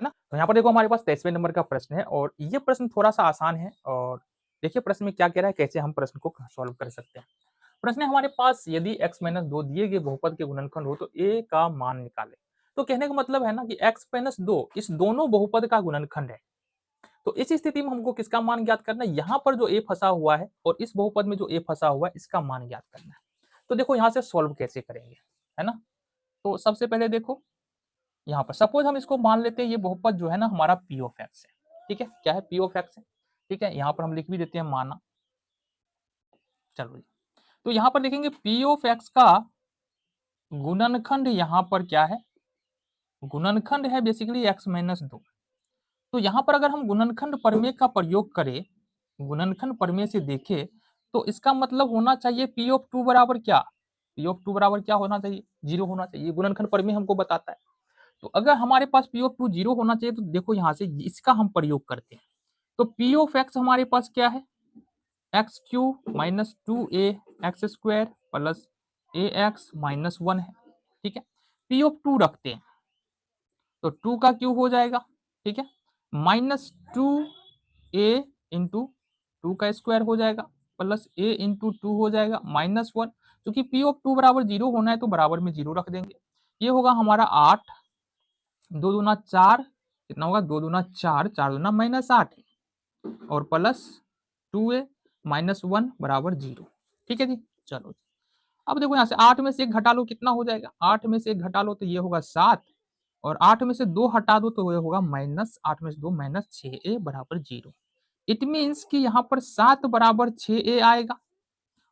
है ना। तो यहाँ पर देखो हमारे पास 23वें नंबर का प्रश्न है और ये प्रश्न थोड़ा सा आसान है और देखिए प्रश्न में क्या कह रहा है, कैसे हम प्रश्न को सॉल्व कर सकते हैं। प्रश्न है हमारे पास, यदि x माइनस 2 दिए गए बहुपद के गुणनखंड हो तो a का मान निकालें। तो कहने का मतलब है ना कि x माइनस 2 इस दोनों बहुपद का गुणनखंड है। तो इस स्थिति में हमको किसका मान ज्ञात करना है, यहाँ पर जो a फंसा हुआ है और इस बहुपद में जो a फंसा हुआ है इसका मान ज्ञात करना है। तो देखो यहाँ से सॉल्व कैसे करेंगे, है ना। तो सबसे पहले देखो यहाँ पर सपोज हम इसको मान लेते हैं, ये बहुपद जो है ना हमारा p ऑफ x है। ठीक है, क्या है, p ऑफ x है। ठीक है, यहाँ पर हम लिख भी देते हैं माना। चलो जी, तो यहाँ पर देखेंगे p ऑफ x का गुणनखंड यहाँ पर क्या है, गुणनखंड है बेसिकली x माइनस 2। तो यहाँ पर अगर हम गुणनखंड प्रमेय का प्रयोग करें, गुणनखंड प्रमेय से देखें तो इसका मतलब होना चाहिए p ऑफ 2 बराबर क्या, p ऑफ 2 बराबर क्या होना चाहिए, 0 होना चाहिए। गुणनखंड प्रमेय हमको बताता है। तो अगर हमारे पास p ऑफ 2 0 होना चाहिए तो देखो यहाँ से इसका हम प्रयोग करते हैं। तो p ऑफ x हमारे पास क्या है, X cube minus 2a X square plus A X minus 1 है। ठीक है, p ऑफ 2 रखते हैं तो 2 का क्यूब हो जाएगा। ठीक है, माइनस 2a इंटू 2 का स्क्वायर हो जाएगा प्लस a इंटू 2 हो जाएगा माइनस 1। क्योंकि p ऑफ 2 बराबर 0 होना है तो बराबर में 0 रख देंगे। ये होगा हमारा 8, 2 दूना 4, कितना होगा 2 दूना 4, 4 दूना माइनस 8 और प्लस 2a माइनस 1 बराबर 0। ठीक है जी, चलो अब देखो यहाँ से 8 में से 1 घटा लो, कितना हो जाएगा, 8 में से 1 घटा लो तो ये होगा 7 और 8 में से 2 हटा दो तो ये होगा माइनस 8 में से 2 माइनस 6a बराबर 0। इट मीन्स कि यहाँ पर 7 बराबर 6a आएगा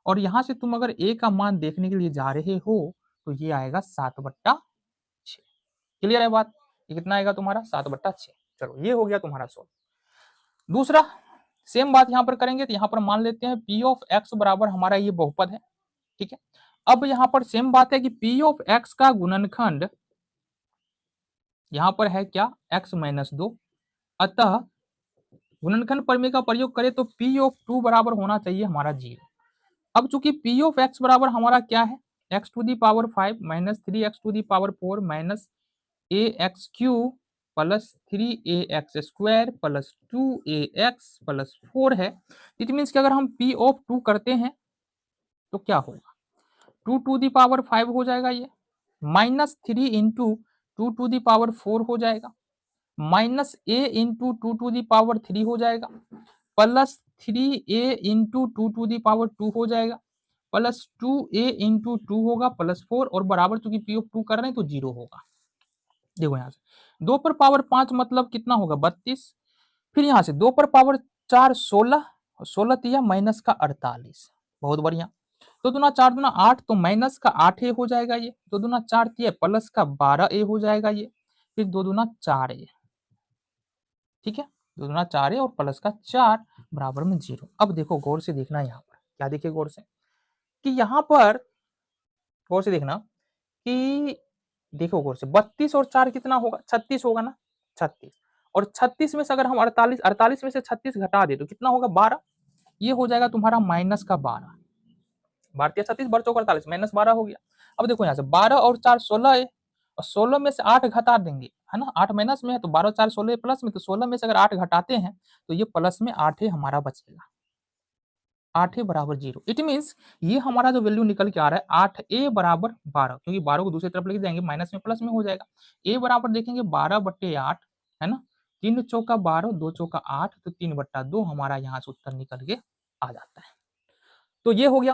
और यहाँ से तुम अगर a का मान देखने के लिए जा रहे हो तो ये आएगा 7/6। क्लियर है बात, ये कितना आएगा तुम्हारा 7/6। चलो ये हो गया तुम्हारा सॉल्व। दूसरा सेम बात यहाँ पर करेंगे तो यहाँ पर मान लेते हैं p ऑफ x बराबर हमारा ये बहुपद है। ठीक है, अब यहाँ पर सेम बात है कि p ऑफ x का गुणनखंड यहाँ पर है क्या, x माइनस 2। अतः गुणनखंड प्रमेय का प्रयोग करें तो p ऑफ 2 बराबर होना चाहिए हमारा 0। अब चूंकि p ऑफ x बराबर हमारा क्या है, x to the power 5 minus 3x to the power 4 minus a x cube plus 3ax square plus 2ax प्लस 4 है। इट मीन्स कि अगर हम p ऑफ 2 करते हैं तो क्या होगा, 2 टू दी पावर 5 हो जाएगा ये, minus 3 into 2 to the power 4 हो जाएगा, minus a into 2 to the power 3 हो जाएगा, plus 3a into 2 to the power 2 हो जाएगा, प्लस 2a इंटू 2 होगा प्लस 4 और बराबर चूंकि p ऑफ 2 कर रहे हैं तो 0 होगा। देखो यहाँ से 2 पर पावर 5 मतलब कितना होगा 32, फिर यहाँ से 2 पर पावर 4 16, 16 तिया माइनस का 48। बहुत बढ़िया, तो दूना 4 दूना 8 तो माइनस का 8a हो जाएगा ये, 2 दूना 4 तिया प्लस का 12a हो जाएगा ये, फिर 2 दूना 4a। ठीक है, 2 दूना 4a और प्लस का 4 बराबर में 0। अब देखो गौर से देखना, यहाँ पर क्या देखिए गौर से कि यहाँ पर गौर से देखना कि देखो गौर से 32 और 4 कितना होगा 36 होगा ना, 36 और 36 में से अगर हम 48 में से 36 घटा दे तो कितना होगा 12, ये हो जाएगा तुम्हारा माइनस का 12। 12 36 12 चौक 48 माइनस 12 हो गया। अब देखो यहाँ से 12 और 4 16 है और 16 में से 8 घटा देंगे, है ना, 8 माइनस में है तो 12 4 16 प्लस में, तो 16 में से अगर 8 घटाते हैं तो ये प्लस में 8 हमारा बचेगा, 8a बराबर 0। इट मीन्स ये हमारा जो वैल्यू निकल के आ रहा है 8a बराबर 12, क्योंकि 12 को दूसरी तरफ लेके जाएंगे माइनस में प्लस में हो जाएगा। a बराबर देखेंगे 12/8, है ना, 3 चौका 12 2 चौका 8 तो 3/2 हमारा यहाँ से उत्तर निकल के आ जाता है। तो ये हो गया।